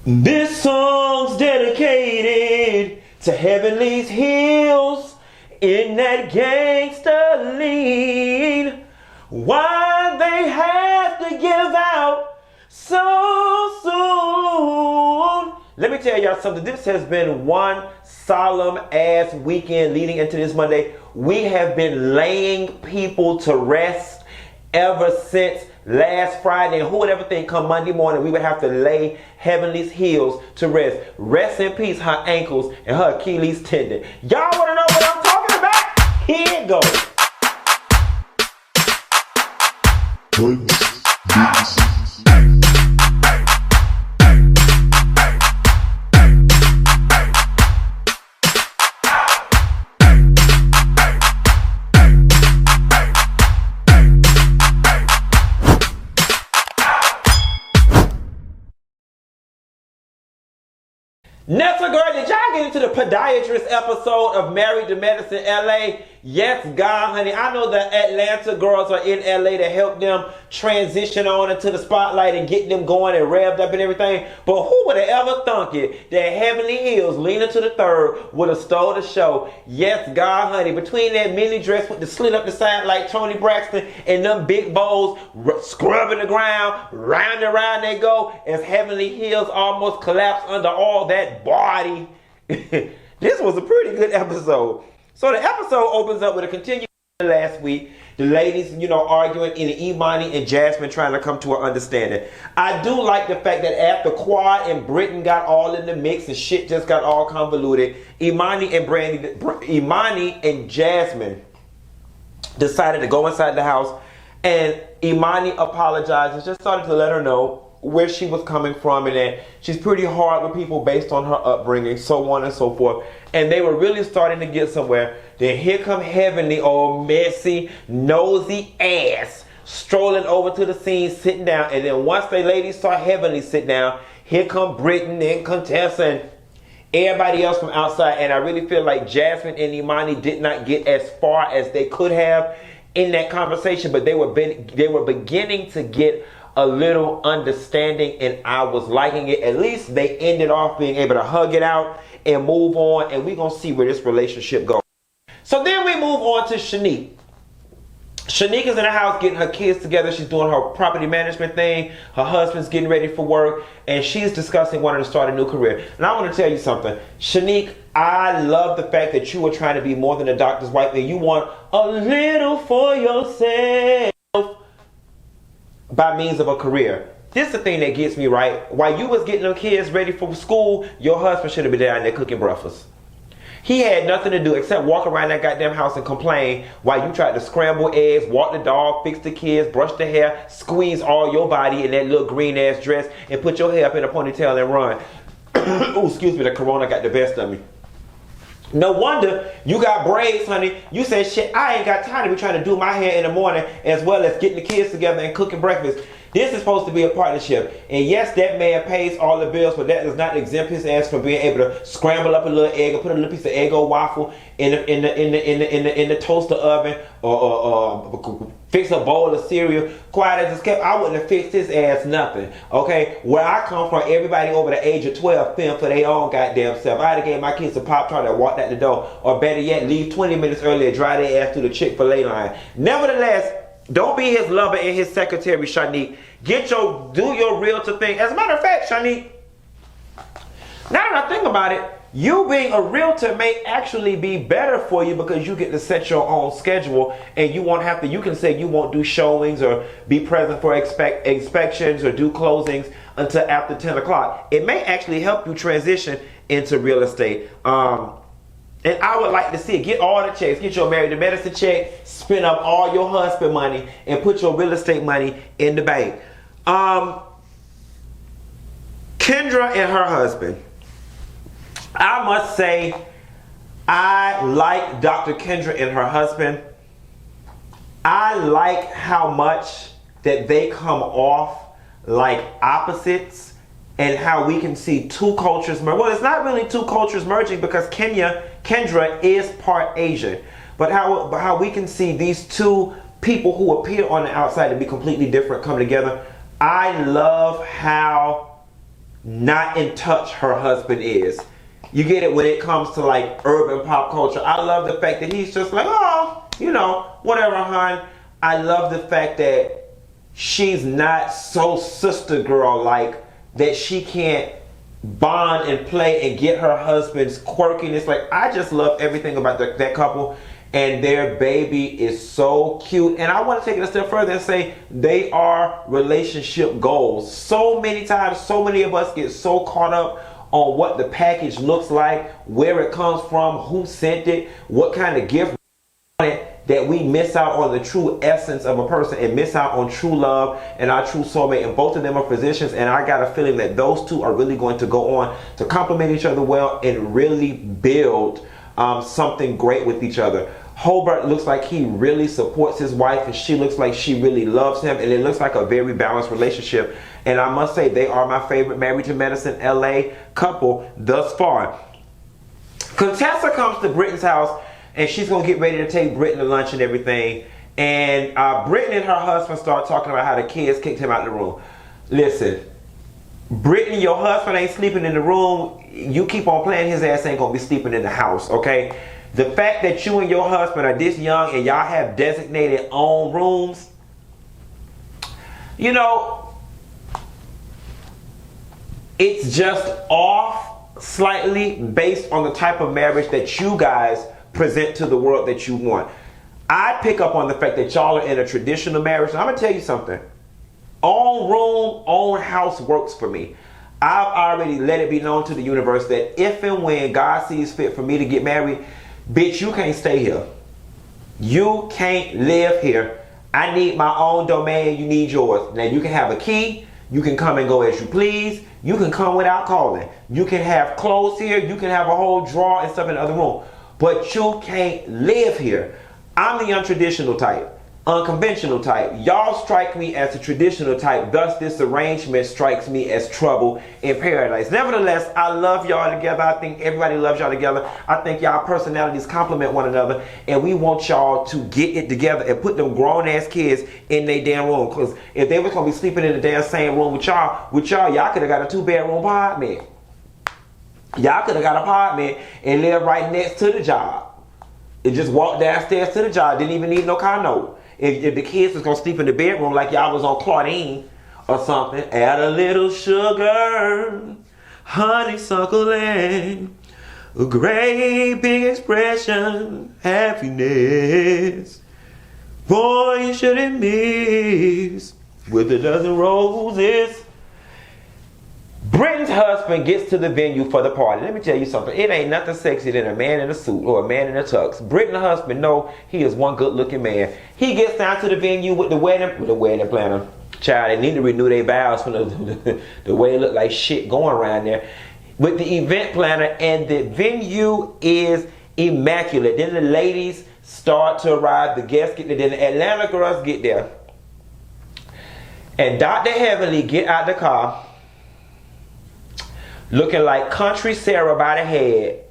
This song's dedicated to Heavenly's Hills in that gangsta lean. Why they have to give out so soon? Let me tell y'all something. This has been one solemn ass weekend leading into this Monday. We have been laying people to rest ever since last Friday, and who would ever think come Monday morning we would have to lay Heavenly's Heels to rest. Rest in peace, her ankles and her Achilles tendon. Y'all want to know what I'm talking about? Here it goes. Nessa girl, did y'all get into the podiatrist episode of Married to Medicine LA? Yes, God, honey. I know the Atlanta girls are in LA to help them transition on into the spotlight and get them going and revved up and everything. But who would have ever thunk it that Heavenly Hills, Lena to the third, would have stole the show? Yes, God, honey. Between that mini dress with the slit up the side like Toni Braxton and them big bows scrubbing the ground, round and round they go as Heavenly Hills almost collapsed under all that body. This was a pretty good episode. So the episode opens up with a continuation last week. The ladies, arguing in Imani and Jasmine trying to come to an understanding. I do like the fact that after Quad and Britten got all in the mix and shit just got all convoluted, Imani and Jasmine decided to go inside the house, and Imani apologized and just started to let her know where she was coming from and that she's pretty hard with people based on her upbringing, so on and so forth. And they were really starting to get somewhere. Then here come Heavenly, old messy, nosy ass, strolling over to the scene, sitting down. And then once the ladies saw Heavenly sit down, here come Britten and Contessa and everybody else from outside. And I really feel like Jasmine and Imani did not get as far as they could have in that conversation, but they were beginning to get a little understanding, and I was liking it. At least they ended off being able to hug it out and move on, and we're gonna see where this relationship goes. So then we move on to Shanique. Shanique is in the house getting her kids together. She's doing her property management thing. Her husband's getting ready for work, and she's discussing wanting to start a new career. And I want to tell you something, Shanique, I love the fact that you are trying to be more than a doctor's wife, and you want a little for yourself by means of a career. This is the thing that gets me right. While you was getting them kids ready for school, your husband should have been down there cooking breakfast. He had nothing to do except walk around that goddamn house and complain while you tried to scramble eggs, walk the dog, fix the kids, brush the hair, squeeze all your body in that little green ass dress, and put your hair up in a ponytail and run. Oh, excuse me, the corona got the best of me. No wonder you got braids, honey. You said, shit, I ain't got time to be trying to do my hair in the morning as well as getting the kids together and cooking breakfast. This is supposed to be a partnership. And yes, that man pays all the bills, but that does not exempt his ass from being able to scramble up a little egg or put a little piece of Eggo waffle in the toaster oven or fix a bowl of cereal. Quiet as it's kept, I wouldn't have fixed his ass nothing. Okay? Where I come from, everybody over the age of 12 fend for their own goddamn self. I'd have gave my kids a Pop-Tart and walked out the door. Or better yet, leave 20 minutes early and drive their ass through the Chick-fil-A line. Nevertheless, don't be his lover and his secretary, Shanique. Do your realtor thing. As a matter of fact, Shanique, now that I think about it, you being a realtor may actually be better for you because you get to set your own schedule and you won't have to, you can say you won't do showings or be present for inspections or do closings until after 10 o'clock. It may actually help you transition into real estate. And I would like to see it. Get all the checks. Get your Married to Medicine check. Spend up all your husband money and put your real estate money in the bank. Kendra and her husband. I must say, I like Dr. Kendra and her husband. I like how much that they come off like opposites and how we can see two cultures merge. Well, it's not really two cultures merging because Kendra is part Asian. But how we can see these two people who appear on the outside to be completely different come together. I love how not in touch her husband is. You get it when it comes to like urban pop culture. I love the fact that he's just like, oh, you know, whatever, hon. I love the fact that she's not so sister girl like that she can't bond and play and get her husband's quirkiness. Like, I just love everything about that couple, and their baby is so cute. And I want to take it a step further and say they are relationship goals. So many times, so many of us get so caught up on what the package looks like, where it comes from, who sent it, what kind of gift that we miss out on the true essence of a person and miss out on true love and our true soulmate. And both of them are physicians, and I got a feeling that those two are really going to go on to complement each other well and really build something great with each other. Hobart looks like he really supports his wife, and she looks like she really loves him, and it looks like a very balanced relationship. And I must say, they are my favorite Married to Medicine LA couple thus far. Contessa comes to Britten's house, and she's going to get ready to take Britten to lunch and everything. And Britten and her husband start talking about how the kids kicked him out of the room. Listen, Britten, your husband ain't sleeping in the room. You keep on playing, his ass ain't going to be sleeping in the house, okay? The fact that you and your husband are this young and y'all have designated own rooms, you know, it's just off slightly based on the type of marriage that you guys present to the world that you want. I pick up on the fact that y'all are in a traditional marriage. And I'm going to tell you something. Own room, own house works for me. I've already let it be known to the universe that if and when God sees fit for me to get married, bitch, you can't stay here. You can't live here. I need my own domain. You need yours. Now, you can have a key. You can come and go as you please. You can come without calling. You can have clothes here. You can have a whole drawer and stuff in the other room. But you can't live here. I'm the untraditional type, unconventional type. Y'all strike me as the traditional type. Thus, this arrangement strikes me as trouble in paradise. Nevertheless, I love y'all together. I think everybody loves y'all together. I think y'all personalities complement one another. And we want y'all to get it together and put them grown-ass kids in their damn room. Because if they was going to be sleeping in the damn same room with y'all could have got a 2-bedroom apartment. Y'all could have got an apartment and live right next to the job. And just walk downstairs to the job. Didn't even need no car note. If the kids was going to sleep in the bedroom like y'all was on Claudine or something, add a little sugar, honeysuckle, and a great big expression, happiness. Boy, you shouldn't miss with a dozen roses. Britten's husband gets to the venue for the party. Let me tell you something. It ain't nothing sexy than a man in a suit or a man in a tux. Britten's husband know he is one good-looking man. He gets down to the venue with the wedding planner. Child, they need to renew their vows from the way it look like shit going around there. With the event planner, and the venue is immaculate. Then the ladies start to arrive. The guests get there. Then the Atlanta girls get there. And Dr. Heavenly get out the car, looking like Country Sarah by the head,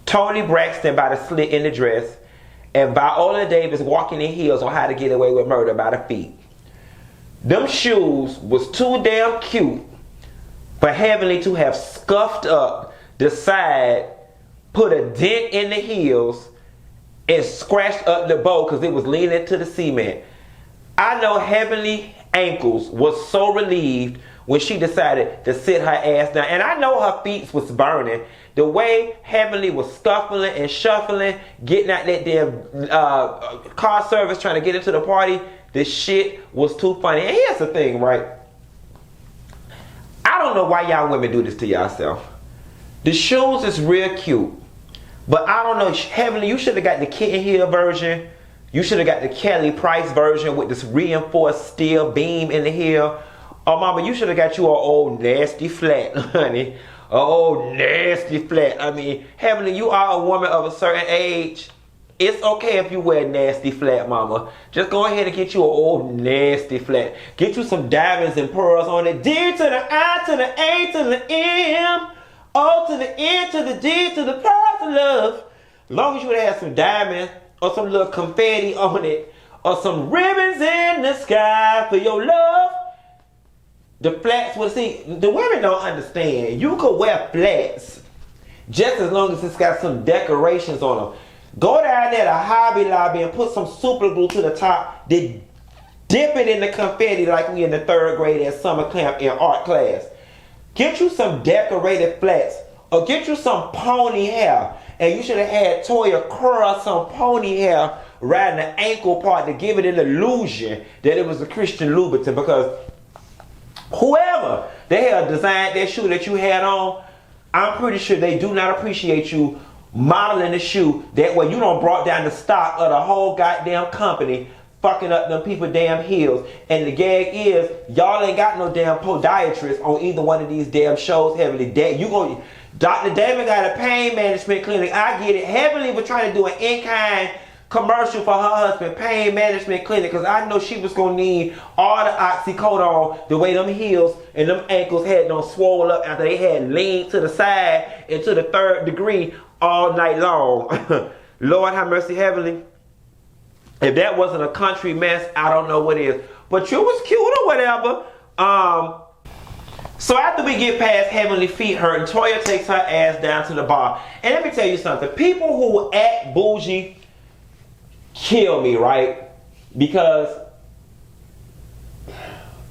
Toni Braxton by the slit in the dress, and Viola Davis walking in heels on How to Get Away with Murder by the feet. Them shoes was too damn cute for Heavenly to have scuffed up the side, put a dent in the heels, and scratched up the bow because it was leaning to the cement. I know Heavenly ankles was so relieved when she decided to sit her ass down. And I know her feet was burning. The way Heavenly was scuffling and shuffling, getting out that damn car service, trying to get into the party, the shit was too funny. And here's the thing, right? I don't know why y'all women do this to yourself. The shoes is real cute. But I don't know, Heavenly, you should have got the Kitten Hill version. You should have got the Kelly Price version with this reinforced steel beam in the heel. Oh, mama, you should have got you an old nasty flat, honey. An old nasty flat. I mean, Heavenly, you are a woman of a certain age. It's okay if you wear nasty flat, mama. Just go ahead and get you an old nasty flat. Get you some diamonds and pearls on it. D to the I to the A to the M. O to the N to the D to the pearls of love. As long as you would have some diamonds or some little confetti on it or some ribbons in the sky for your love, the flats, well, see, the women don't understand. You could wear flats just as long as it's got some decorations on them. Go down there to Hobby Lobby and put some super glue to the top. Then dip it in the confetti like we in the 3rd grade at summer camp in art class. Get you some decorated flats or get you some pony hair. And you should have had Toya curl some pony hair right in the ankle part to give it an illusion that it was a Christian Louboutin, because whoever they have designed that shoe that you had on, I'm pretty sure they do not appreciate you modeling the shoe. That way you don't brought down the stock of the whole goddamn company, fucking up them people damn heels. And the gag is, y'all ain't got no damn podiatrist on either one of these damn shows heavily. Dr. Damon got a pain management clinic. I get it. Heavenly was trying to do an in-kind commercial for her husband, pain management clinic, because I know she was going to need all the oxycodone, the way them heels and them ankles had done swole up after they had leaned to the side and to the 3rd degree all night long. Lord have mercy, Heavenly. If that wasn't a country mess, I don't know what is. But you was cute or whatever. So after we get past Heavenly feet hurting, Toya takes her ass down to the bar. And let me tell you something. People who act bougie kill me, right? Because,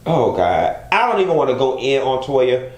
oh God, I don't even want to go in on Toya.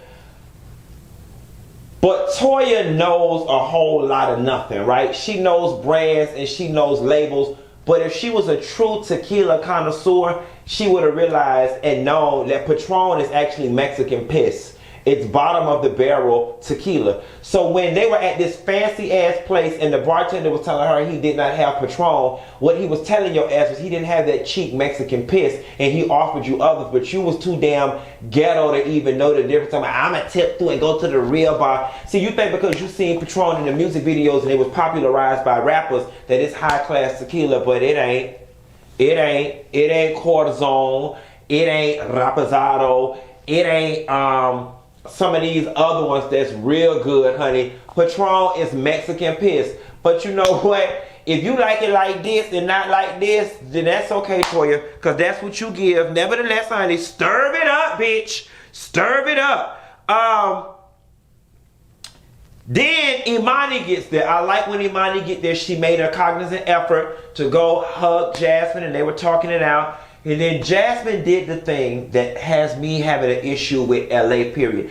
But Toya knows a whole lot of nothing, right? She knows brands and she knows labels. But if she was a true tequila connoisseur, she would have realized and known that Patron is actually Mexican piss. It's bottom of the barrel tequila. So when they were at this fancy ass place and the bartender was telling her he did not have Patron, what he was telling your ass was he didn't have that cheap Mexican piss and he offered you others, but you was too damn ghetto to even know the difference. I'm gonna tip through and go to the real bar. See, you think because you seen Patron in the music videos and it was popularized by rappers that it's high class tequila, but it ain't. It ain't cortisone. It ain't reposado. It ain't some of these other ones that's real good, honey. Patron is Mexican piss. But you know what? If you like it like this and not like this, then that's okay for you, because that's what you give. Nevertheless, honey, stir it up, bitch. Stir it up. Then Imani gets there. I like when Imani get there. She made a cognizant effort to go hug Jasmine, and they were talking it out. And then Jasmine did the thing that has me having an issue with LA, period.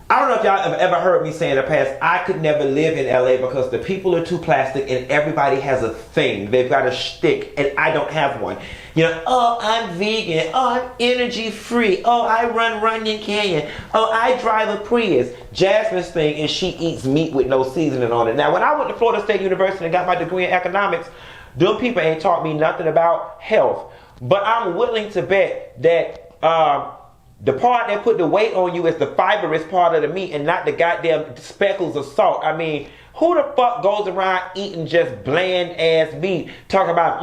I don't know if y'all have ever heard me say in the past, I could never live in LA because the people are too plastic and everybody has a thing. They've got a shtick and I don't have one. You know, oh, I'm vegan. Oh, I'm energy free. Oh, I run Runyon Canyon. Oh, I drive a Prius. Jasmine's thing is she eats meat with no seasoning on it. Now, when I went to Florida State University and got my degree in economics, them people ain't taught me nothing about health. But I'm willing to bet that the part that put the weight on you is the fibrous part of the meat and not the goddamn speckles of salt. I mean, who the fuck goes around eating just bland ass meat, talking about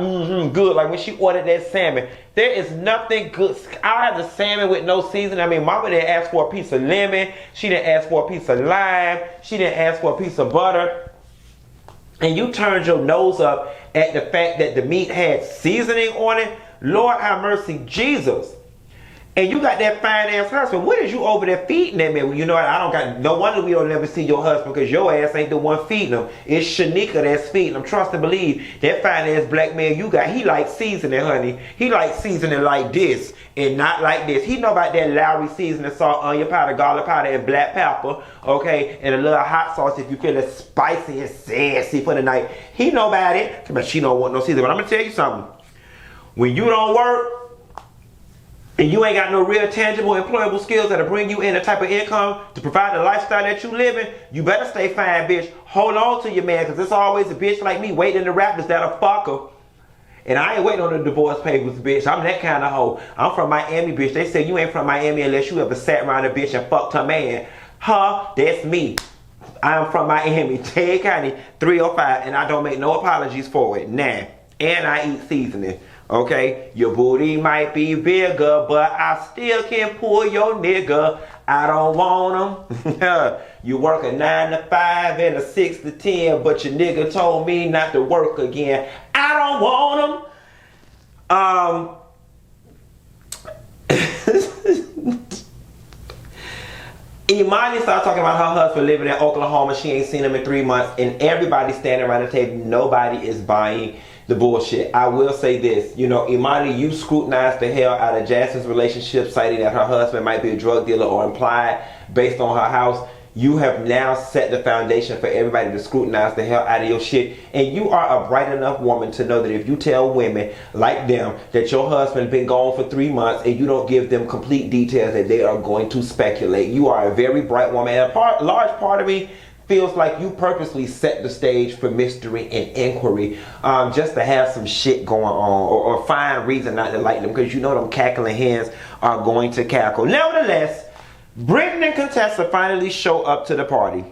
good, like when she ordered that salmon. There is nothing good. I have the salmon with no seasoning. I mean, mama didn't ask for a piece of lemon. She didn't ask for a piece of lime. She didn't ask for a piece of butter. And you turned your nose up at the fact that the meat had seasoning on it. Lord have mercy, Jesus. And you got that fine ass husband. What is you over there feeding that man? Well, you know what? I don't got no wonder we don't never see your husband, because your ass ain't the one feeding him. It's Shanique that's feeding him. Trust and believe. That fine ass black man you got, he likes seasoning, honey. He likes seasoning like this and not like this. He know about that Lowry seasoning, salt, onion powder, garlic powder, and black pepper. Okay, and a little hot sauce if you feel it spicy and sassy for the night. He know about it. But she don't want no seasoning. But I'm gonna tell you something. When you don't work, and you ain't got no real tangible employable skills that'll bring you in the type of income to provide the lifestyle that you live in, you better stay fine, bitch. Hold on to your man, because there's always a bitch like me waiting in the Raptors that'll fuck her. And I ain't waiting on the divorce papers, bitch. I'm that kind of hoe. I'm from Miami, bitch. They say you ain't from Miami unless you ever sat around a bitch and fucked her man. Huh? That's me. I'm from Miami, Dade County, 305, and I don't make no apologies for it. Nah. And I eat seasoning. Okay, your booty might be bigger, but I still can pull your nigga. I don't want him. You work a 9 to 5 and a 6 to 10, but your nigga told me not to work again. I don't want him. Imani started talking about her husband living in Oklahoma. She ain't seen him in 3 months. And everybody standing around the table, nobody is buying the bullshit. I will say this, you know, Imani, you scrutinized the hell out of Jasmine's relationship, citing that her husband might be a drug dealer or implied based on her house. You have now set the foundation for everybody to scrutinize the hell out of your shit. And you are a bright enough woman to know that if you tell women like them that your husband been gone for 3 months and you don't give them complete details, that they are going to speculate. You are a very bright woman. And a large part of me feels like you purposely set the stage for mystery and inquiry, just to have some shit going on, or find reason not to like them, because you know them cackling hens are going to cackle. Nevertheless, Britten and Contessa finally show up to the party.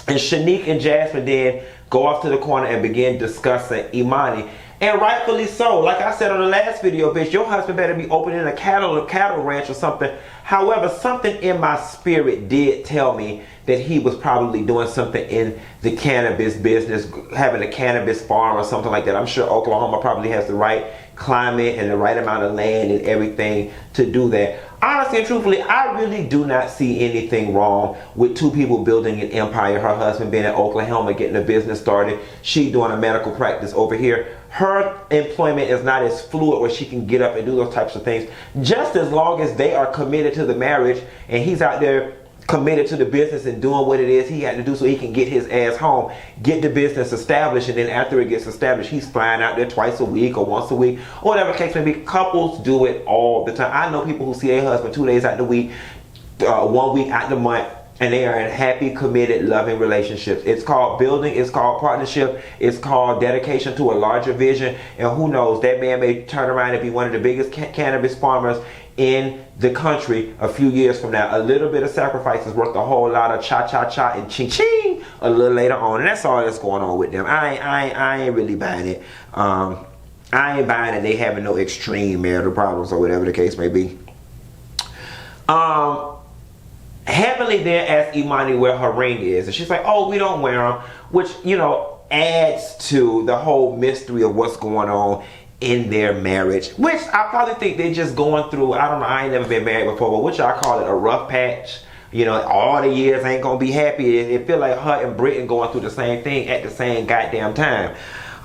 And Shanique and Jasmine then go off to the corner and begin discussing Imani. And rightfully so. Like I said on the last video, bitch, your husband better be opening a cattle ranch or something. However, something in my spirit did tell me that he was probably doing something in the cannabis business, having a cannabis farm or something like that. I'm sure Oklahoma probably has the right climate and the right amount of land and everything to do that. Honestly and truthfully, I really do not see anything wrong with two people building an empire. Her husband being in Oklahoma, getting a business started. She doing a medical practice over here. Her employment is not as fluid where she can get up and do those types of things. Just as long as they are committed to the marriage and he's out there committed to the business and doing what it is he had to do so he can get his ass home, get the business established, and then after it gets established, he's flying out there twice a week or once a week, or whatever the case may be. Couples do it all the time. I know people who see their husband 2 days out the week, 1 week out the month, and they are in happy, committed, loving relationships. It's called building, it's called partnership, it's called dedication to a larger vision, and who knows, that man may turn around and be one of the biggest cannabis farmers in the country a few years from now. A little bit of sacrifice is worth a whole lot of cha-cha-cha and ching-ching a little later on. And that's all that's going on with them. I ain't really buying it. I ain't buying it. They having no extreme marital problems or whatever the case may be. Heavenly then asked Imani where her ring is. And she's like, oh, we don't wear them. Which, you know, adds to the whole mystery of what's going on in their marriage, which I probably think they're just going through, I don't know, I ain't never been married before, but what y'all call it, a rough patch. You know, all the years ain't gonna be happy. It feel like her and Britten going through the same thing at the same goddamn time.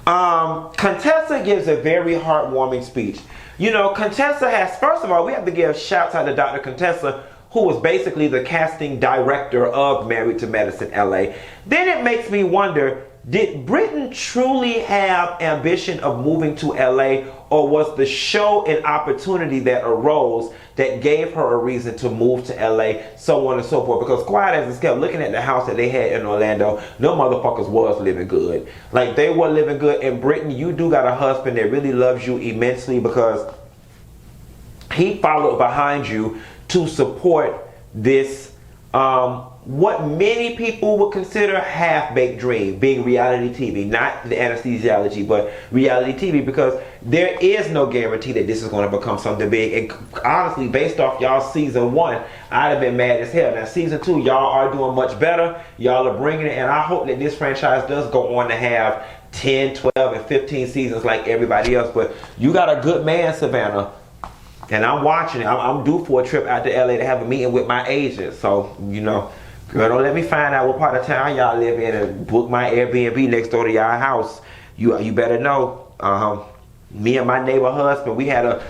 Contessa gives a very heartwarming speech. You know, Contessa has, first of all, we have to give shouts out to Dr. Contessa, who was basically the casting director of Married to Medicine LA. Then it makes me wonder, did Britten truly have ambition of moving to LA, or was the show an opportunity that arose that gave her a reason to move to LA, so on and so forth? Because quiet as it's kept, looking at the house that they had in Orlando, no motherfuckers was living good. Like, they were living good. And Britten, you do got a husband that really loves you immensely, because he followed behind you to support this what many people would consider half-baked dream, being reality TV. Not the anesthesiology, but reality TV, because there is no guarantee that this is going to become something big. And honestly, based off y'all season 1, I'd have been mad as hell. Now season 2, y'all are doing much better. Y'all are bringing it, and I hope that this franchise does go on to have 10, 12, and 15 seasons like everybody else. But you got a good man, Savannah. And I'm watching it. I'm due for a trip out to LA to have a meeting with my agent. So, you know, girl, don't let me find out what part of town y'all live in and book my Airbnb next door to y'all house. You better know. Me and my neighbor husband, we had a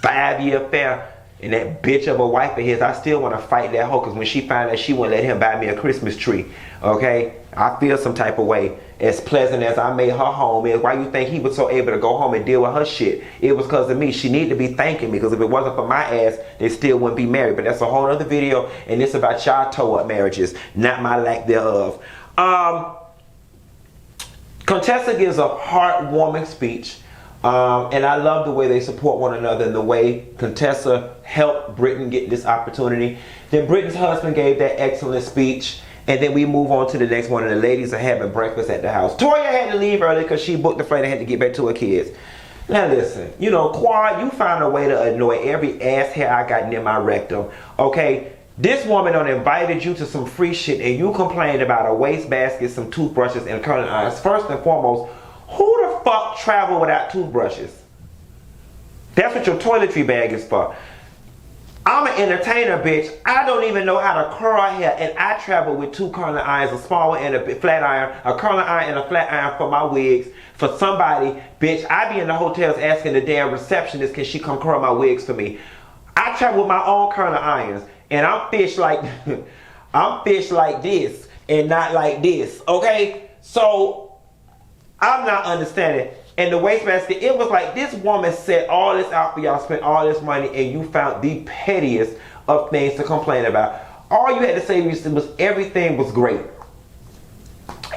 5-year affair. And that bitch of a wife of his, I still want to fight that hoe, because when she found out she wouldn't let him buy me a Christmas tree, okay? I feel some type of way. As pleasant as I made her home is, why you think he was so able to go home and deal with her shit? It was because of me. She needed to be thanking me, because if it wasn't for my ass, they still wouldn't be married. But that's a whole other video, and it's about y'all toe-up marriages, not my lack thereof. Contessa gives a heartwarming speech. And I love the way they support one another, and the way Contessa helped Britten get this opportunity. Then Britten's husband gave that excellent speech, and then we move on to the next one, and the ladies are having breakfast at the house. Toya had to leave early because she booked the flight and had to get back to her kids. Now listen, you know, Quad, you found a way to annoy every ass hair I got near my rectum, okay? This woman done invited you to some free shit, and you complained about a wastebasket, some toothbrushes, and curling irons. First and foremost, who the fuck travel without toothbrushes? That's what your toiletry bag is for. I'm an entertainer, bitch. I don't even know how to curl hair, and I travel with 2 curling irons, a small one and a flat iron, a curling iron and a flat iron for my wigs. For somebody, bitch, I be in the hotels asking the damn receptionist, can she come curl my wigs for me? I travel with my own curling irons, and I'm fish like, I'm fish like this and not like this, okay? So, I'm not understanding. And the wastebasket, it was like this woman set all this out for y'all, spent all this money, and you found the pettiest of things to complain about. All you had to say was everything was great.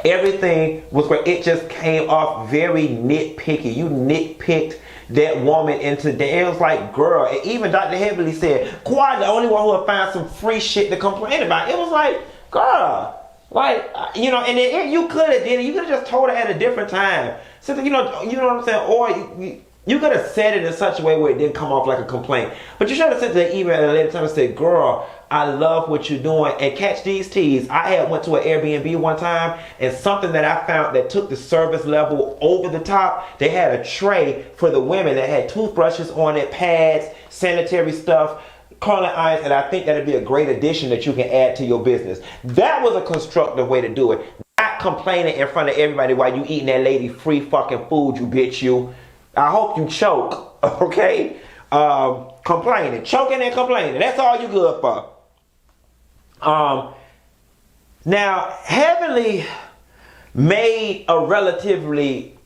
Everything was great. It just came off very nitpicky. You nitpicked that woman into the, it was like, girl, and even Dr. Heavenly said, Quad the only one who would find some free shit to complain about. It was like, girl, like, you know, and then you could have did it. You could have just told her at a different time. So, you know what I'm saying? Or you could have said it in such a way where it didn't come off like a complaint. But you should have sent the email at a later time and said, girl, I love what you're doing. And catch these teas. I had went to an Airbnb one time, and something that I found that took the service level over the top, they had a tray for the women that had toothbrushes on it, pads, sanitary stuff, curling irons, and I think that'd be a great addition that you can add to your business. That was a constructive way to do it. Not complaining in front of everybody while you eating that lady free fucking food, you bitch, you. I hope you choke, okay? Complaining, choking and complaining. That's all you good for. Now, Heavenly made a relatively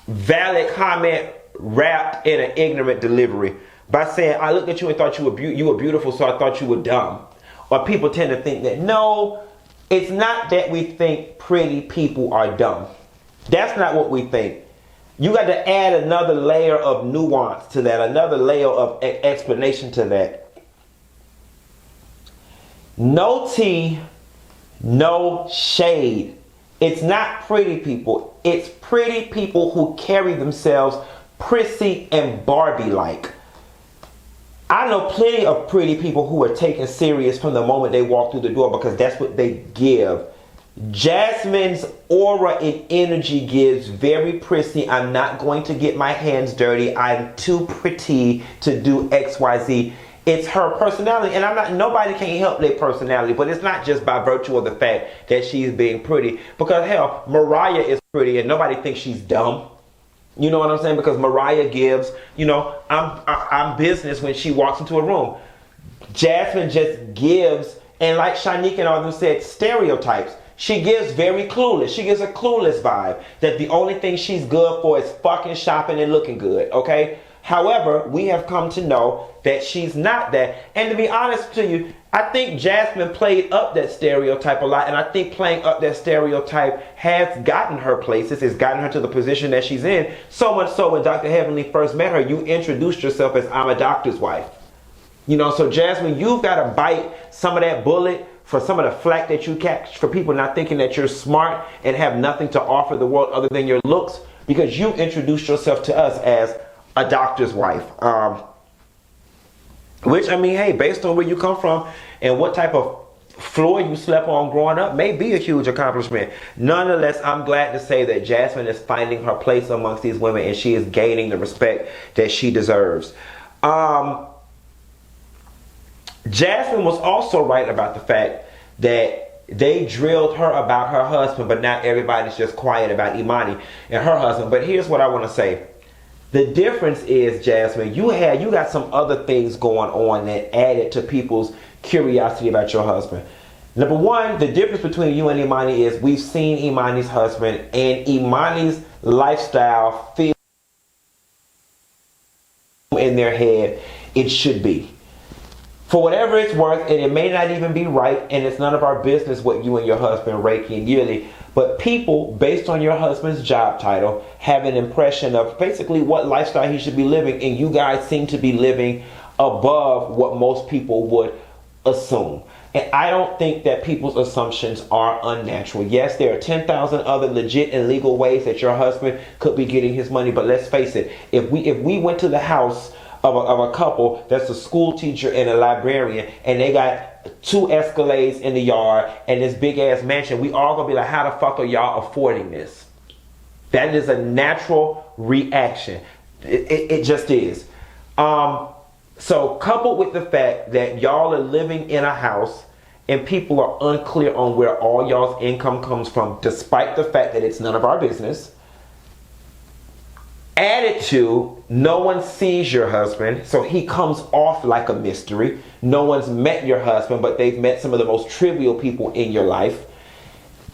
valid comment wrapped in an ignorant delivery by saying, I looked at you and thought you were beautiful, so I thought you were dumb. Or people tend to think that, no, it's not that we think pretty people are dumb. That's not what we think. You got to add another layer of nuance to that, another layer of explanation to that. No tea, no shade. It's not pretty people. It's pretty people who carry themselves prissy and Barbie-like. I know plenty of pretty people who are taken serious from the moment they walk through the door because that's what they give. Jasmine's aura and energy gives very prissy. I'm not going to get my hands dirty. I'm too pretty to do XYZ. It's her personality, and nobody can help their personality, but it's not just by virtue of the fact that she's being pretty. Because hell, Mariah is pretty and nobody thinks she's dumb. You know what I'm saying? Because Mariah gives, you know, I'm business when she walks into a room. Jasmine just gives, and like Shanique and all them said, stereotypes. She gives very clueless. She gives a clueless vibe that the only thing she's good for is fucking shopping and looking good, okay? However, we have come to know that she's not that. And to be honest to you, I think Jasmine played up that stereotype a lot. And I think playing up that stereotype has gotten her places. It's gotten her to the position that she's in. So much so when Dr. Heavenly first met her, you introduced yourself as, I'm a doctor's wife. You know, so Jasmine, you've got to bite some of that bullet for some of the flack that you catch for people not thinking that you're smart and have nothing to offer the world other than your looks. Because you introduced yourself to us as a doctor's wife. Which, I mean, hey, based on where you come from and what type of floor you slept on growing up may be a huge accomplishment. Nonetheless, I'm glad to say that Jasmine is finding her place amongst these women and she is gaining the respect that she deserves. Jasmine was also right about the fact that they drilled her about her husband, but not everybody's just quiet about Imani and her husband. But here's what I want to say. The difference is, Jasmine, you got some other things going on that added to people's curiosity about your husband. Number one, the difference between you and Imani is we've seen Imani's husband, and Imani's lifestyle feels in their head it should be. For whatever it's worth, and it may not even be right, and it's none of our business what you and your husband rake in yearly, but people, based on your husband's job title, have an impression of basically what lifestyle he should be living, and you guys seem to be living above what most people would assume. And I don't think that people's assumptions are unnatural. Yes, there are 10,000 other legit and legal ways that your husband could be getting his money, but let's face it, if we went to the house of a couple that's a school teacher and a librarian, and they got 2 Escalades in the yard and this big ass mansion, we all gonna be like, how the fuck are y'all affording this? That is a natural reaction. It just is. So coupled with the fact that y'all are living in a house and people are unclear on where all y'all's income comes from, despite the fact that it's none of our business. Added to, no one sees your husband, so he comes off like a mystery. No one's met your husband, but they've met some of the most trivial people in your life.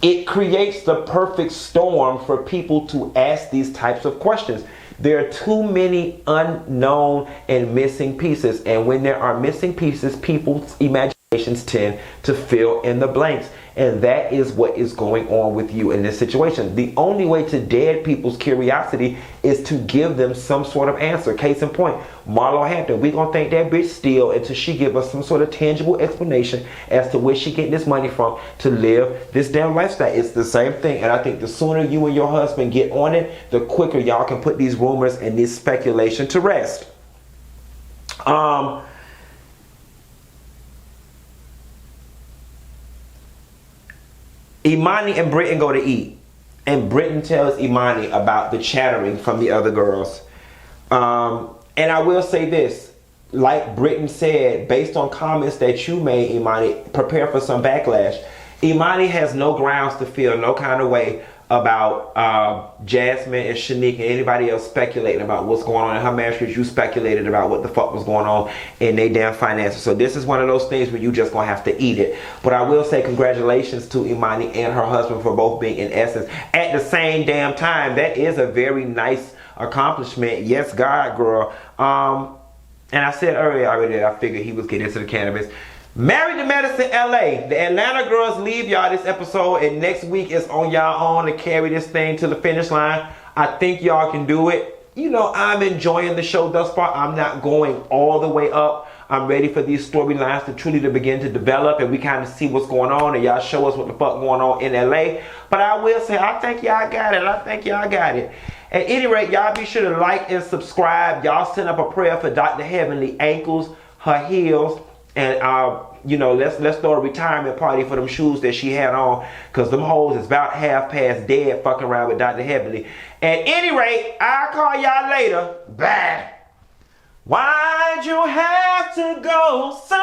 It creates the perfect storm for people to ask these types of questions. There are too many unknown and missing pieces. And when there are missing pieces, people's imaginations tend to fill in the blanks. And that is what is going on with you in this situation. The only way to dead people's curiosity is to give them some sort of answer. Case in point, Marlo Hampton. We're going to think that bitch steal until she give us some sort of tangible explanation as to where she getting this money from to live this damn lifestyle. It's the same thing. And I think the sooner you and your husband get on it, the quicker y'all can put these rumors and this speculation to rest. Imani and Britten go to eat. And Britten tells Imani about the chattering from the other girls. And I will say this. Like Britten said, based on comments that you made, Imani, prepare for some backlash. Imani has no grounds to feel no kind of way about Jazmin and Shanique and anybody else speculating about what's going on in her marriage, because you speculated about what the fuck was going on in their damn finances. So this is one of those things where you just gonna have to eat it. But I will say congratulations to Imani and her husband for both being in essence at the same damn time. That is a very nice accomplishment. Yes, God, girl. And I said earlier already that I figured he was getting into the cannabis. Married to Medicine LA. The Atlanta girls leave y'all this episode, and next week is on y'all own to carry this thing to the finish line. I think y'all can do it. You know, I'm enjoying the show thus far. I'm not going all the way up. I'm ready for these storylines to truly begin to develop, and we kind of see what's going on, and y'all show us what the fuck going on in LA. But I will say, I think y'all got it. I think y'all got it. At any rate, y'all be sure to like and subscribe. Y'all send up a prayer for Dr. Heavenly ankles, her heels, and you know, let's throw a retirement party for them shoes that she had on, because them hoes is about half past dead fucking around with Dr. Heavenly. At any rate, I'll call y'all later. Bye. Why'd you have to go so